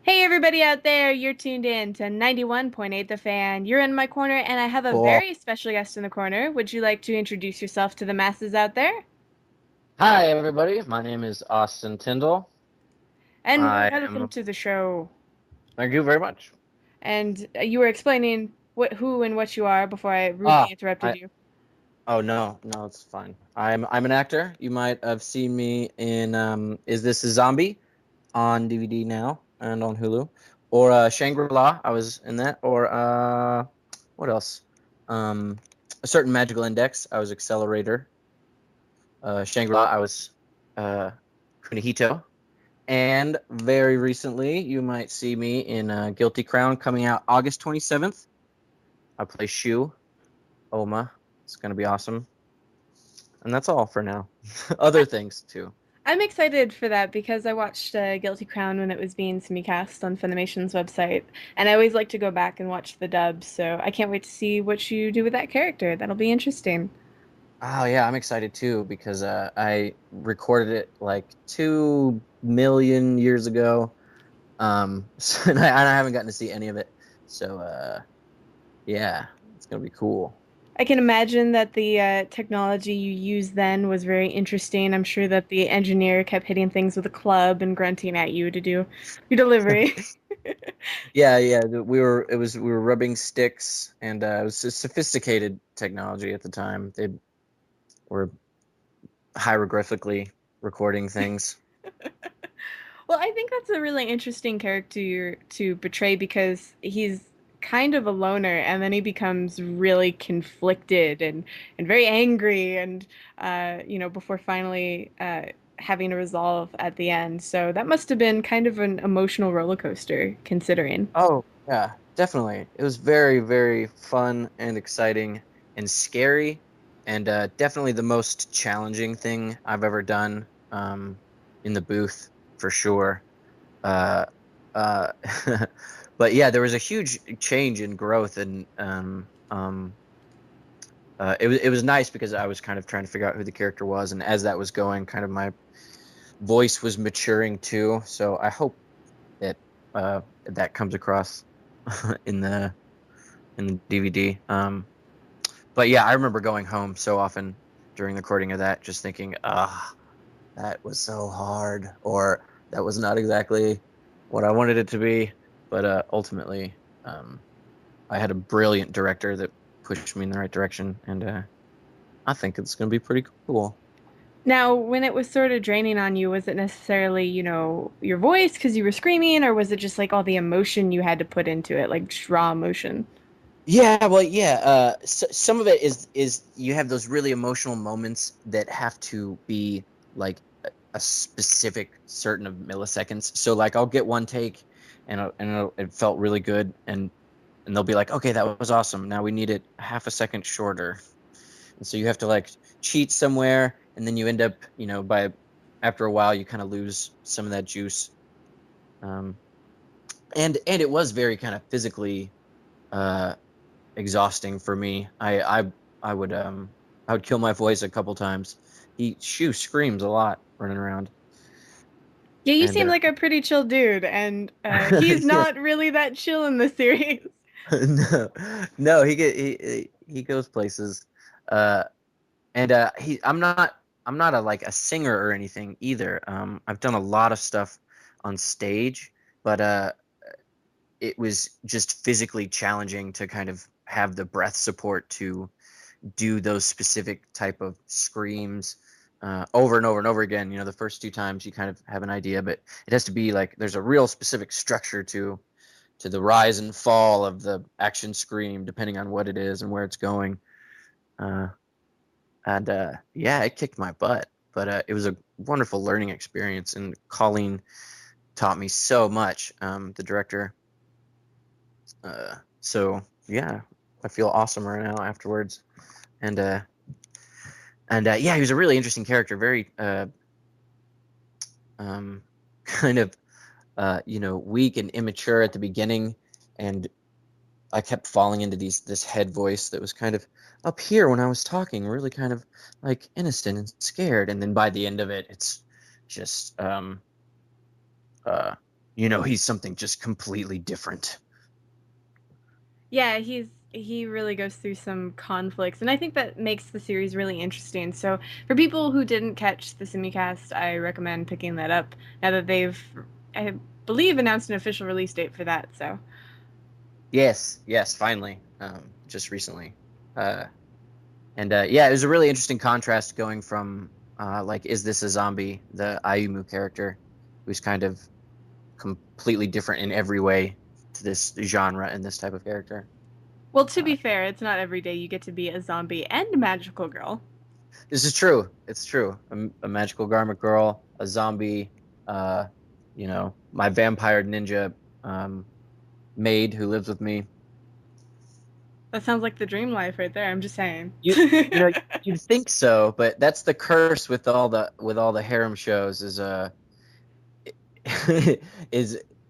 Hey everybody out there, you're tuned in to 91.8 The Fan. You're in my corner and I have a Cool. very special guest in the corner. Would you like to introduce yourself to the masses out there? Hi, everybody. My name is Austin Tindle. And I welcome am. to the show. Thank you very much. And you were explaining who and what you are before I rudely Ah, interrupted I. you. Oh no, no, it's fine. I'm an actor. You might have seen me in Is This a Zombie on DVD now and on Hulu, or Shangri-La. I was in that, or what else? Um, a certain magical index. I was Accelerator. Shangri-La. I was uh Kunihito. And very recently, you might see me in Guilty Crown coming out August 27th. I play Shu, Oma. It's going to be awesome. And that's all for now. I, Other things too. I'm excited for that because I watched Guilty Crown when it was being simulcast on Funimation's website, and I always like to go back and watch the dubs, so I can't wait to see what you do with that character. That'll be interesting. Oh, yeah, I'm excited too because I recorded it like 2 million years ago. So, and I haven't gotten to see any of it. So, yeah, it's going to be cool. I can imagine that the technology you used then was very interesting. I'm sure that the engineer kept hitting things with a club and grunting at you to do your delivery. Yeah, yeah. We were rubbing sticks, and it was a sophisticated technology at the time. They were hieroglyphically recording things. Well, I think that's a really interesting character to portray because he's kind of a loner and then he becomes really conflicted and very angry and before finally having a resolve at the end. So that must have been kind of an emotional roller coaster considering. Oh, yeah, definitely. It was very, very fun and exciting and scary, and definitely the most challenging thing I've ever done in the booth for sure. Uh, uh, but yeah, there was a huge change in growth, and it was nice because I was kind of trying to figure out who the character was, and as that was going, kind of my voice was maturing too. So I hope that that comes across in the DVD. But yeah, I remember going home so often during the recording of that, just thinking, ah, that was so hard, or that was not exactly what I wanted it to be. But ultimately, I had a brilliant director that pushed me in the right direction, and I think it's going to be pretty cool. Now, when it was sort of draining on you, was it necessarily, your voice because you were screaming, or was it just like all the emotion you had to put into it, like just raw emotion? Yeah, well, yeah. Some of it is you have those really emotional moments that have to be like a specific certain of milliseconds. So like I'll get one take, it felt really good, and they'll be like, okay, that was awesome. Now we need it half a second shorter, and so you have to like cheat somewhere, and then you end up, by after a while, you kind of lose some of that juice. Um, and it was very kind of physically. Uh, Exhausting for me. I would kill my voice a couple times. Shoo screams a lot running around, Yeah, you and seem like a pretty chill dude, and he's yeah, not really that chill in the series. no, no, he goes places, uh, and I'm not a like a singer or anything either. I've done a lot of stuff on stage, but it was just physically challenging to kind of have the breath support to do those specific type of screams over and over and over again. The first two times you kind of have an idea, but it has to be like there's a real specific structure to the rise and fall of the action scream, depending on what it is and where it's going. Uh, and Yeah, it kicked my butt, but it was a wonderful learning experience. And Colleen taught me so much. The director. So yeah, I feel awesome right now afterwards. And yeah, he was a really interesting character, very um, kind of weak and immature at the beginning, and I kept falling into this head voice that was kind of up here when I was talking, really kind of like innocent and scared, and then by the end of it, it's just uh, he's something just completely different. Yeah, he really goes through some conflicts, and I think that makes the series really interesting. So, for people who didn't catch the simulcast, I recommend picking that up now that they've, I believe, announced an official release date for that. So, Yes, yes, finally, just recently. Uh, and yeah, it was a really interesting contrast going from like, is this a zombie? The Ayumu character, who's kind of completely different in every way to this genre and this type of character. well, to Uh, be fair, it's not every day you get to be a zombie and a magical girl. this is true. It's true. A magical garment girl, a zombie, uh, my vampire ninja um, maid who lives with me. That sounds like the dream life right there. I'm just saying. You know, you'd think so, but that's the curse with all the harem shows is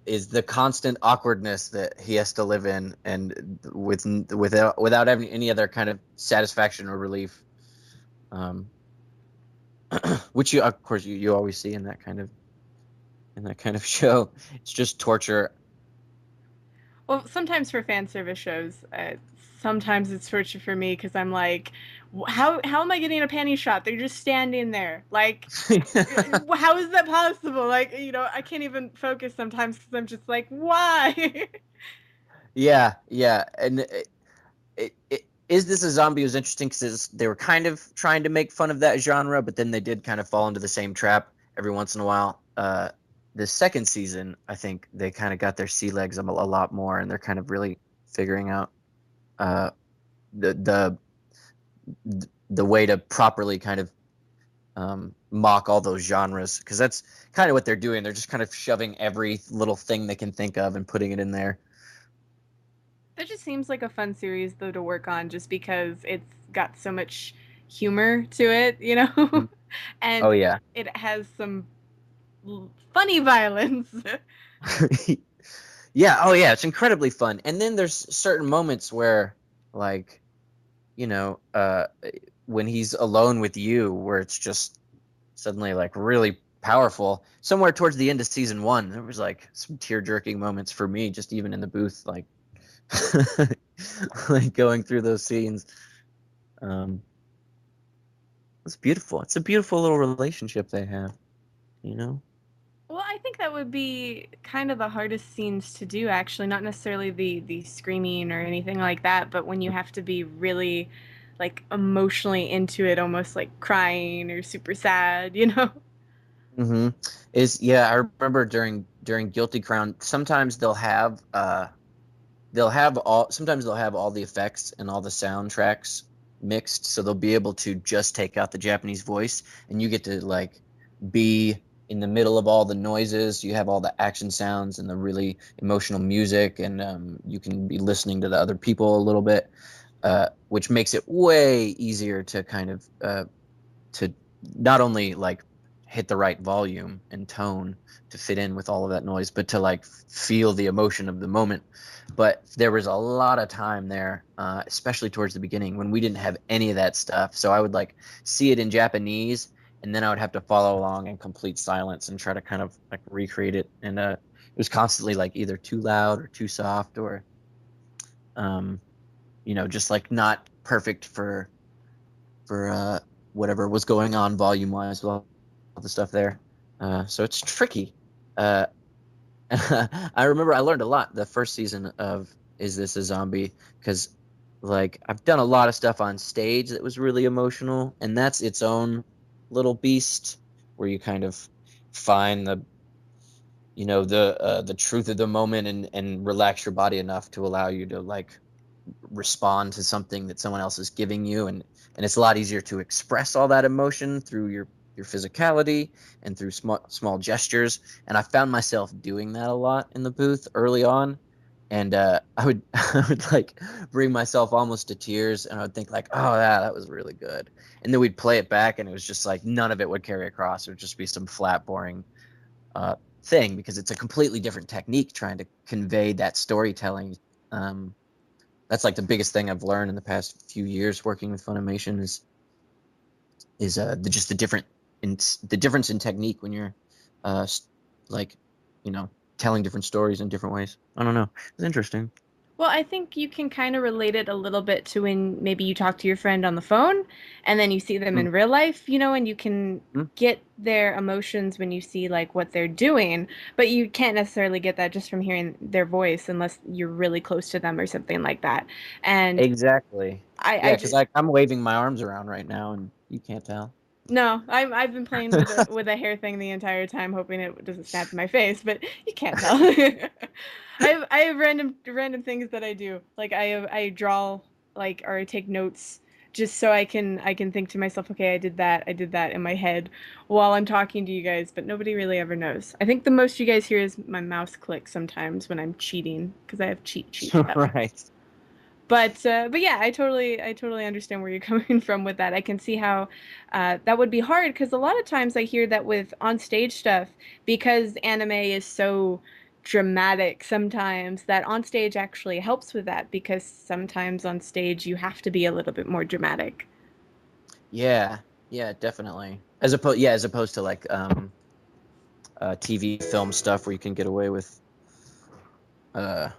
is the constant awkwardness that he has to live in, and without any other kind of satisfaction or relief, um, which you of course you always see in that kind of show. It's just torture. Well, sometimes for fan service shows, sometimes it's torture for me because I'm like, how am I getting a panty shot? They're just standing there. Like, how is that possible? Like, I can't even focus sometimes because I'm just like, why? Yeah, yeah, and is this a zombie was interesting because they were kind of trying to make fun of that genre, but then they did kind of fall into the same trap every once in a while. The second season, I think they kind of got their sea legs a lot more, and they're kind of really figuring out uh, the the way to properly kind of mock all those genres, because that's kind of what they're doing. They're just kind of shoving every little thing they can think of and putting it in there. That just seems like a fun series though to work on, just because it's got so much humor to it, Mhm. Oh and yeah. it has some funny violence. Yeah, oh yeah, it's incredibly fun. And then there's certain moments where, like, you know, uh when he's alone with you, where it's just suddenly like really powerful. Somewhere towards the end of season one, there was like some tear-jerking moments for me, just even in the booth, like like going through those scenes. Um it's beautiful. It's a beautiful little relationship they have, you know? Well, I think that would be kind of the hardest scenes to do, actually. Not necessarily the screaming or anything like that, but when you have to be really, like, emotionally into it, almost like crying or super sad. Mm-hmm. I remember during Guilty Crown, sometimes they'll have all the effects and all the soundtracks mixed, so they'll be able to just take out the Japanese voice, and you get to like be in the middle of all the noises. You have all the action sounds and the really emotional music, and you can be listening to the other people a little bit, which makes it way easier to kind of to not only like hit the right volume and tone to fit in with all of that noise, but to like feel the emotion of the moment. But there was a lot of time there, especially towards the beginning when we didn't have any of that stuff. So I would like see it in Japanese, and then I would have to follow along in complete silence and try to kind of like recreate it. And it was constantly like either too loud or too soft, or um, just like not perfect for whatever was going on volume wise with all the stuff there. So it's tricky. Uh, I remember I learned a lot the first season of Is This a Zombie? Because like I've done a lot of stuff on stage that was really emotional, and that's its own little beast where you kind of find the truth of the moment and relax your body enough to allow you to like respond to something that someone else is giving you, and it's a lot easier to express all that emotion through your physicality and through small gestures. And I found myself doing that a lot in the booth early on, and I would I would like bring myself almost to tears, and I would think like, oh yeah, that was really good. And then we'd play it back, and it was just like none of it would carry across. It would just be some flat boring uh thing, because it's a completely different technique trying to convey that storytelling. That's like the biggest thing I've learned in the past few years working with Funimation is just the difference in technique when you're uh like, you know, telling different stories in different ways. I don't know. It's interesting. Well, I think you can kind of relate it a little bit to when maybe you talk to your friend on the phone and then you see them in real life, and you can Mm-hmm. get their emotions when you see like what they're doing, but you can't necessarily get that just from hearing their voice unless you're really close to them or something like that. And Exactly. I Yeah, because just I'm waving my arms around right now, and you can't tell. no, I've been playing with a hair thing the entire time, hoping it doesn't snap in my face, but you can't tell. I have random things that I do. Like I draw like or I take notes just so I can think to myself, okay, I did that in my head while I'm talking to you guys, but nobody really ever knows. I think the most you guys hear is my mouse click sometimes when I'm cheating because I have cheat sheets that way. Right. But yeah, I totally understand where you're coming from with that. I can see how that would be hard because a lot of times I hear that with on stage stuff because anime is so dramatic sometimes that on stage actually helps with that because sometimes on stage you have to be a little bit more dramatic. Yeah. Yeah, definitely. As opposed to like TV film stuff where you can get away with uh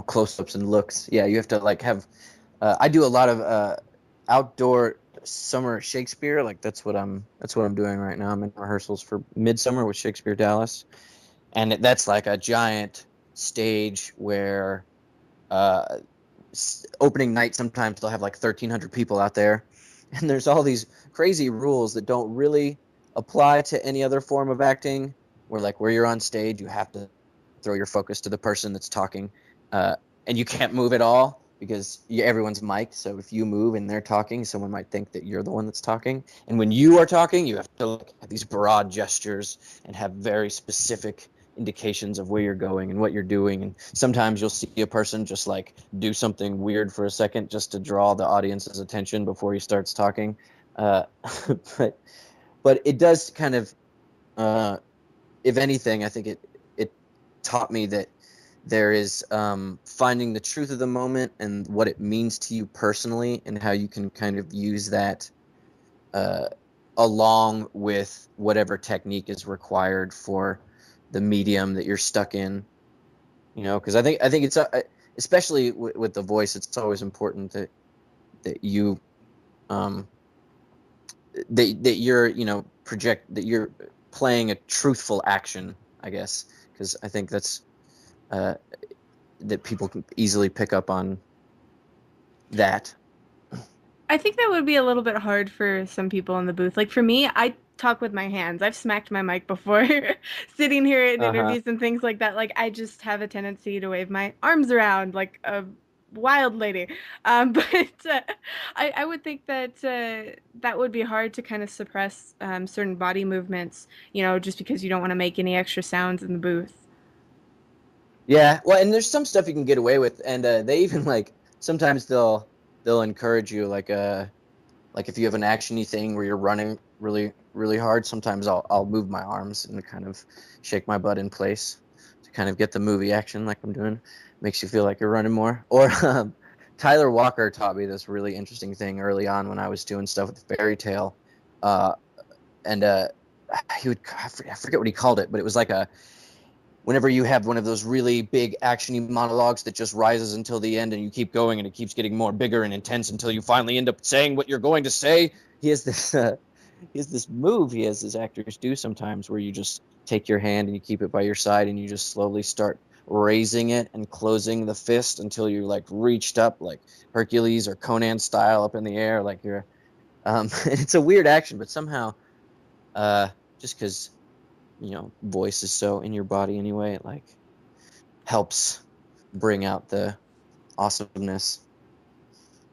close-ups and looks. Yeah, you have to like have I do a lot of outdoor summer Shakespeare. Like that's what I'm doing right now. I'm in rehearsals for Midsummer with Shakespeare Dallas, and that's like a giant stage where uh opening night sometimes they'll have like 1,300 people out there, and there's all these crazy rules that don't really apply to any other form of acting. Where you're on stage, you have to throw your focus to the person that's talking, uh, and you can't move at all because everyone's mic'd. So if you move and they're talking, someone might think that you're the one that's talking. And when you are talking, you have to like, have these broad gestures and have very specific indications of where you're going and what you're doing. And sometimes you'll see a person just like do something weird for a second just to draw the audience's attention before he starts talking. Uh, but but it does kind of uh, if anything, I think it taught me that there is finding the truth of the moment and what it means to you personally, and how you can kind of use that uh, along with whatever technique is required for the medium that you're stuck in. Because I think it's especially with the voice, it's always important that you um, that you're project that you're playing a truthful action, I guess, because I think that's uh, that people can easily pick up on that. I think that would be a little bit hard for some people in the booth. Like for me, I talk with my hands. I've smacked my mic before sitting here in Uh-huh. interviews and things like that. Like I just have a tendency to wave my arms around like a wild lady. But I would think that that would be hard to kind of suppress certain body movements, just because you don't want to make any extra sounds in the booth. Yeah, well, and there's some stuff you can get away with, and they even like sometimes they'll encourage you like if you have an actiony thing where you're running really really hard. Sometimes I'll move my arms and kind of shake my butt in place to kind of get the movie action like I'm doing. Makes you feel like you're running more. Or Tyler Walker taught me this really interesting thing early on when I was doing stuff with Fairy Tale, uh, and he would I forget what he called it, but it was like a whenever you have one of those really big actiony monologues that just rises until the end and you keep going and it keeps getting more bigger and intense until you finally end up saying what you're going to say. He has this move he has his actors do sometimes where you just take your hand and you keep it by your side and you just slowly start raising it and closing the fist until you like reached up like Hercules or Conan style up in the air like you're it's a weird action but somehow uh just because voice is so in your body anyway. It like helps bring out the awesomeness.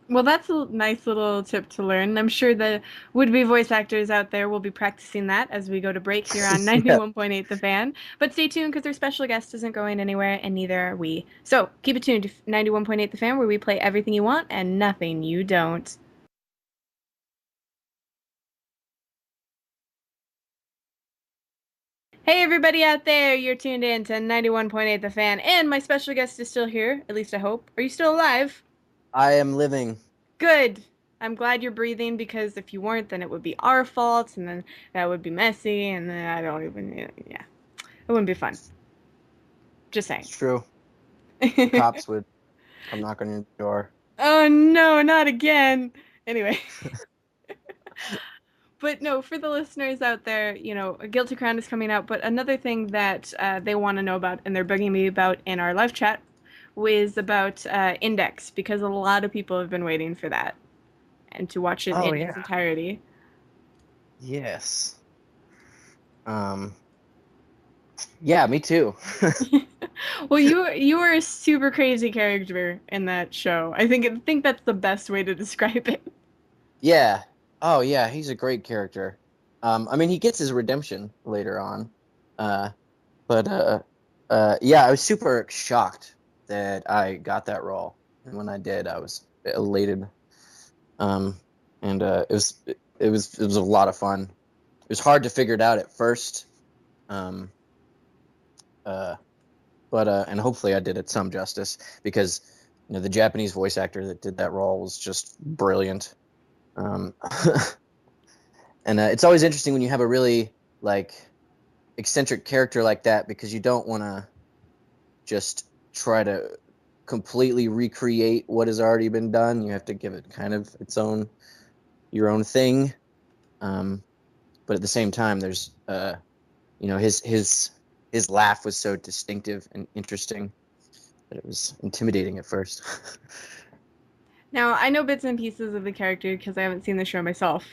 Well, that's a nice little tip to learn. I'm sure the would-be voice actors out there will be practicing that as we go to break here on Yeah. 91.8 The Fan. But stay tuned because our special guest isn't going anywhere, and neither are we. So keep it tuned to 91.8 The Fan, where we play everything you want and nothing you don't. Hey, everybody out there, you're tuned in to 91.8 The Fan, and my special guest is still here, at least I hope. Are you still alive? I am living. Good. I'm glad you're breathing because if you weren't, then it would be our fault, and then that would be messy, and then I don't even, yeah, it wouldn't be fun. Just saying. It's true. The cops would come knock on your door. Oh no, not again. Anyway, but no, for the listeners out there, A Guilty Crown is coming out. But another thing that they want to know about, and they're bugging me about in our live chat, was about Index, because a lot of people have been waiting for that and to watch it Oh in its yeah. entirety. Yes. Um. Yeah, me too. Well, you were a super crazy character in that show. I think that's the best way to describe it. Yeah. Oh yeah, he's a great character. I mean, he gets his redemption later on. Uh, but yeah, I was super shocked that I got that role, and when I did, I was elated. Um, and it was a lot of fun. It was hard to figure it out at first. Um, uh, but and hopefully I did it some justice because the Japanese voice actor that did that role was just brilliant. Um, and it's always interesting when you have a really like eccentric character like that because you don't want to just try to completely recreate what has already been done. You have to give it kind of your own thing. Um, but at the same time, there's his laugh was so distinctive and interesting that it was intimidating at first. Now, I know bits and pieces of the character because I haven't seen the show myself.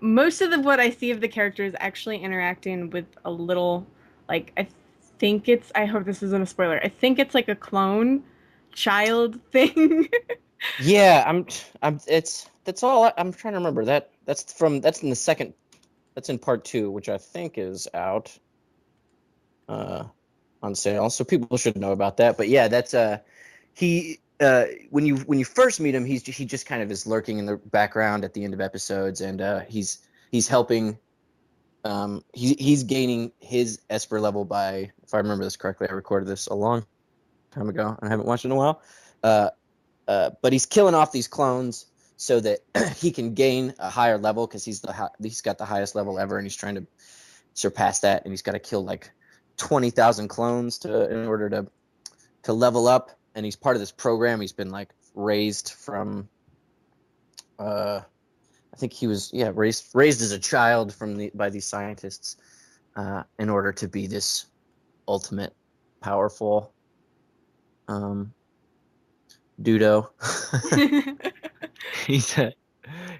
Most of what I see of the character is actually interacting with a little, like, I hope this isn't a spoiler. I think it's like a clone child thing. Yeah, that's all I'm trying to remember. That's in the second, that's in part two, which I think is out uh on sale. So people should know about that. But yeah, that's he when you first meet him, he just kind of is lurking in the background at the end of episodes, and he's helping. He's gaining his Esper level by, if I remember this correctly, I recorded this a long time ago and I haven't watched it in a while. Uh, but he's killing off these clones so that he can gain a higher level because he's got the highest level ever, and he's trying to surpass that, and he's got to kill like 20,000 clones in order to level up. And he's part of this program. He's been like raised from uh, I think he was, yeah, raised as a child by these scientists in order to be this ultimate powerful um, Dudo. He's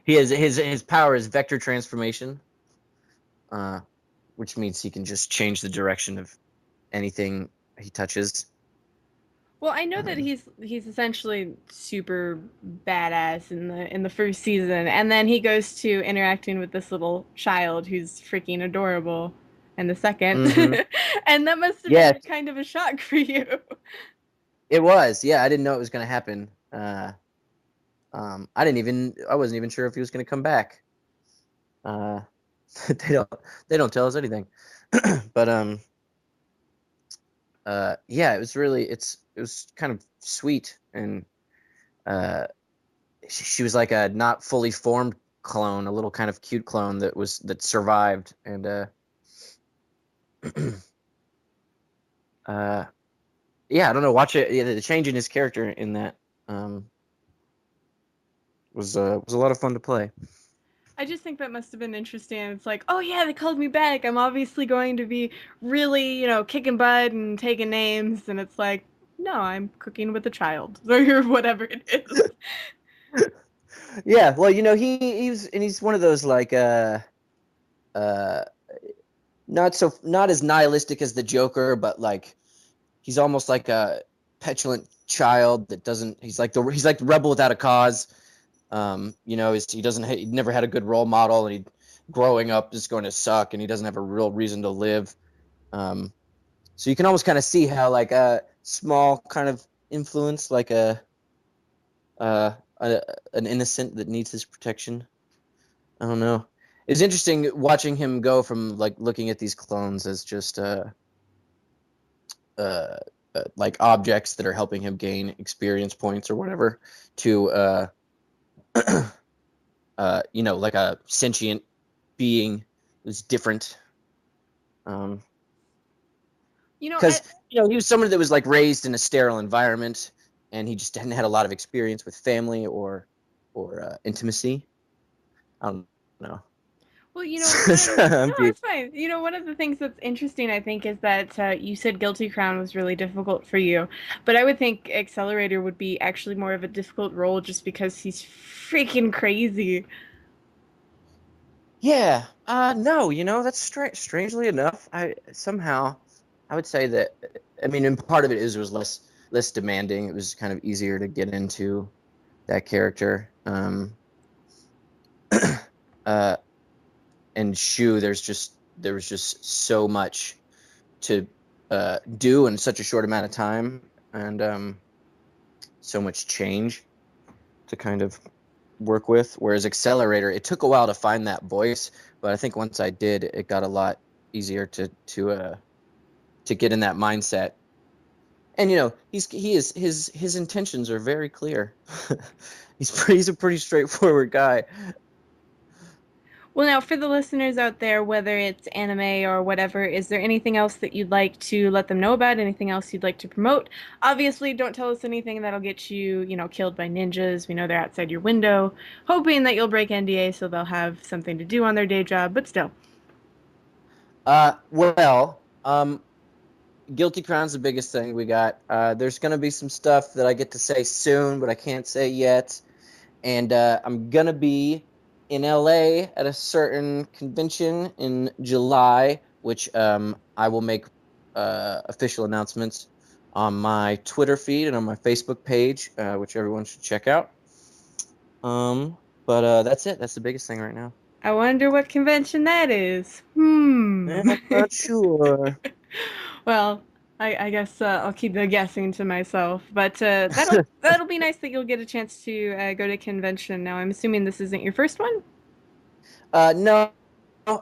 he has his power is vector transformation, uh, which means he can just change the direction of anything he touches. Well, I know that Um, he's essentially super badass in the first season, and then he goes to interacting with this little child who's freaking adorable in the second. mm-hmm. And that must have been Yes, kind of a shock for you. it was. Yeah, I didn't know it was going to happen. I wasn't even sure if he was going to come back. Uh, they don't, they don't tell us anything. But yeah, it was kind of sweet, and uh, she was like a not fully formed clone, a little kind of cute clone that survived, and uh, yeah, I don't know. Watch it. Yeah, the change in his character in that um, was a lot of fun to play. I just think that must have been interesting. It's like, oh yeah, they called me back. I'm obviously going to be really, kicking butt and taking names. And it's like, no, I'm cooking with a child or whatever it is. Yeah, well, he's one of those like uh not as nihilistic as the Joker, but like he's almost like a petulant child that doesn't. He's like the rebel without a cause. He never had a good role model, and he growing up is going to suck, and he doesn't have a real reason to live. Um, so you can almost kind of see how like a small kind of influence, like uh, a an innocent that needs his protection. I don't know. It's interesting watching him go from like looking at these clones as just uh, like objects that are helping him gain experience points or whatever to like a sentient being who's different. Um, You know, because he was someone that was like raised in a sterile environment, and he just hadn't had a lot of experience with family or intimacy. I don't know. well, So, no, it's fine. One of the things that's interesting, I think, is that you said Guilty Crown was really difficult for you, but I would think Accelerator would be actually more of a difficult role just because he's freaking crazy. yeah, no, that's strangely enough, I would say that, I mean, and part of it is it was less demanding. It was kind of easier to get into that character. Uh, and Shu, there was just so much to do in such a short amount of time, and so much change to kind of work with. Whereas Accelerator, it took a while to find that voice, but I think once I did, it got a lot easier to get in that mindset. And his intentions are very clear. He's a pretty straightforward guy. Well, now, for the listeners out there, whether it's anime or whatever, is there anything else that you'd like to let them know about? Anything else you'd like to promote? Obviously, don't tell us anything that'll get you, killed by ninjas. We know they're outside your window, hoping that you'll break NDA so they'll have something to do on their day job, but still. Well, Guilty Crown's the biggest thing we got. There's gonna be some stuff that I get to say soon, but I can't say yet. And I'm gonna be in LA at a certain convention in July, which I will make official announcements on my Twitter feed and on my Facebook page, which everyone should check out. Um, but that's it. That's the biggest thing right now. I wonder what convention that is. Hmm. I'm not sure. Well, I guess I'll keep the guessing to myself. But that'll be nice that you'll get a chance to go to convention. Now, I'm assuming this isn't your first one. No,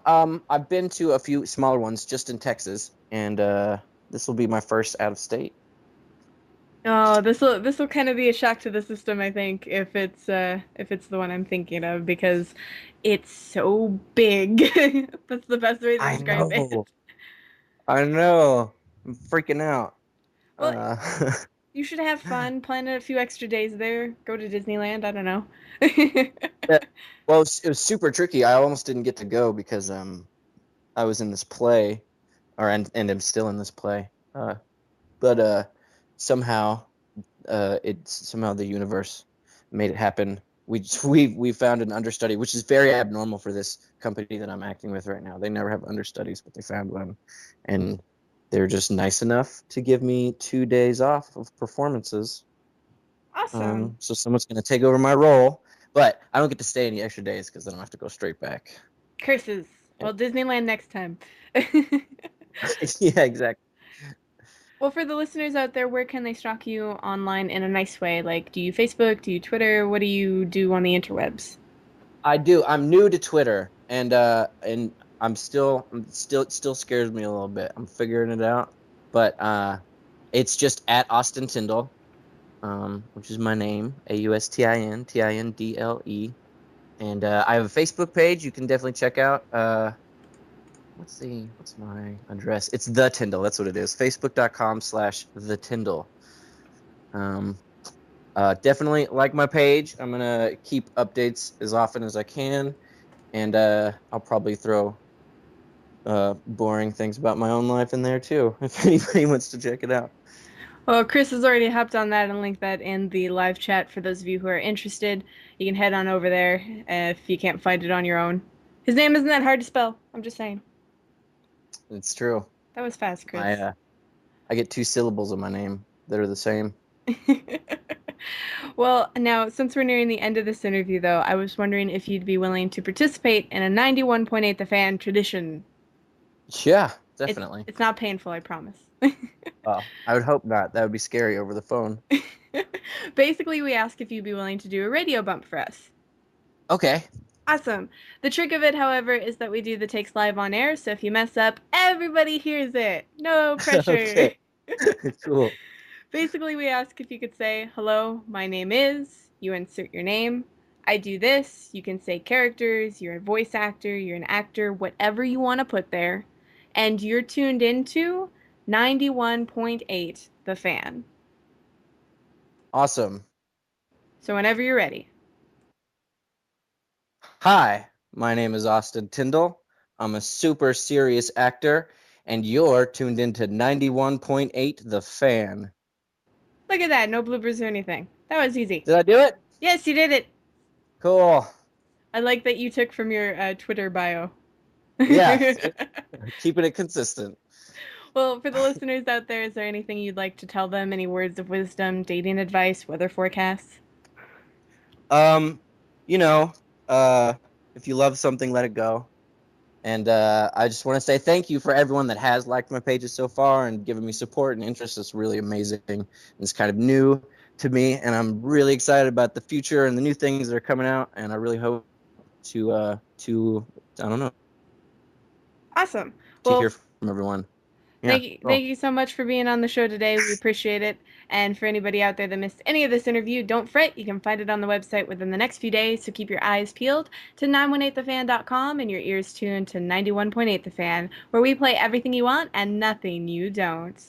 I've been to a few smaller ones just in Texas, and this will be my first out of state. Oh, this will kind of be a shock to the system, I think, if it's the one I'm thinking of because it's so big. That's the best way to I describe it. know. I know. I'm freaking out. Well, Uh, you should have fun, plan a few extra days there, go to Disneyland, I don't know. yeah. Well, it was super tricky. I almost didn't get to go because I was in this play, and I'm still in this play. But somehow somehow the universe made it happen. We found an understudy, which is very abnormal for this company that I'm acting with right now. They never have understudies, but they found one, and they're just nice enough to give me 2 days off of performances. Awesome. So someone's gonna take over my role, but I don't get to stay any extra days because then I have to go straight back. Curses. Well, Disneyland next time. Yeah, exactly. Well, for the listeners out there, where can they stalk you online in a nice way? Like, do you Facebook? Do you Twitter? What do you do on the interwebs? I do. I'm new to Twitter, and I'm still it still scares me a little bit. I'm figuring it out, but it's just at Austin Tindle, which is my name, AUSTINTINDLE, and I have a Facebook page. You can definitely check out. What's my address? It's the Tindle. That's what it is. Facebook.com/the Tindle. Um, definitely like my page. I'm gonna keep updates as often as I can, and I'll probably throw boring things about my own life in there too, if anybody wants to check it out. Well, Chris has already hopped on that and linked that in the live chat for those of you who are interested. You can head on over there if you can't find it on your own. His name isn't that hard to spell. I'm just saying. It's true. That was fast, I Chris. I get 2 syllables in my name that are the same. Well, now, since we're nearing the end of this interview, though, I was wondering if you'd be willing to participate in a 91.8 The Fan tradition. Yeah, It's definitely. it's not painful, I promise. Well, I would hope not. That would be scary over the phone. Basically, we ask if you'd be willing to do a radio bump for us. Okay. Awesome. The trick of it, however, is that we do the takes live on air, so if you mess up, everybody hears it. No pressure. Okay. Cool. Basically, we ask if you could say, "Hello, my name is," you insert your name. "I do this." You can say characters, you're a voice actor, you're an actor, whatever you want to put there. And you're tuned into 91.8 The Fan. Awesome. So whenever you're ready. Hi, my name is Austin Tindle. I'm a super serious actor, and you're tuned into 91.8 The Fan. Look at that, no bloopers or anything. That was easy. Did I do it? Yes, you did it. Cool. I like that you took from your Twitter bio. Yeah, keeping it consistent. Well, for the listeners out there, is there anything you'd like to tell them? Any words of wisdom, dating advice, weather forecasts? Um, you know, uh, if you love something, let it go. And I just want to say thank you for everyone that has liked my pages so far and given me support and interest. It's really amazing. And it's kind of new to me, and I'm really excited about the future and the new things that are coming out. And I really hope to I don't know Awesome. to Well, hear from everyone. Yeah, thank cool. you so much for being on the show today. We appreciate it. And for anybody out there that missed any of this interview, don't fret. You can find it on the website within the next few days. So keep your eyes peeled to 918thefan.com and your ears tuned to 91.8 The Fan, where we play everything you want and nothing you don't.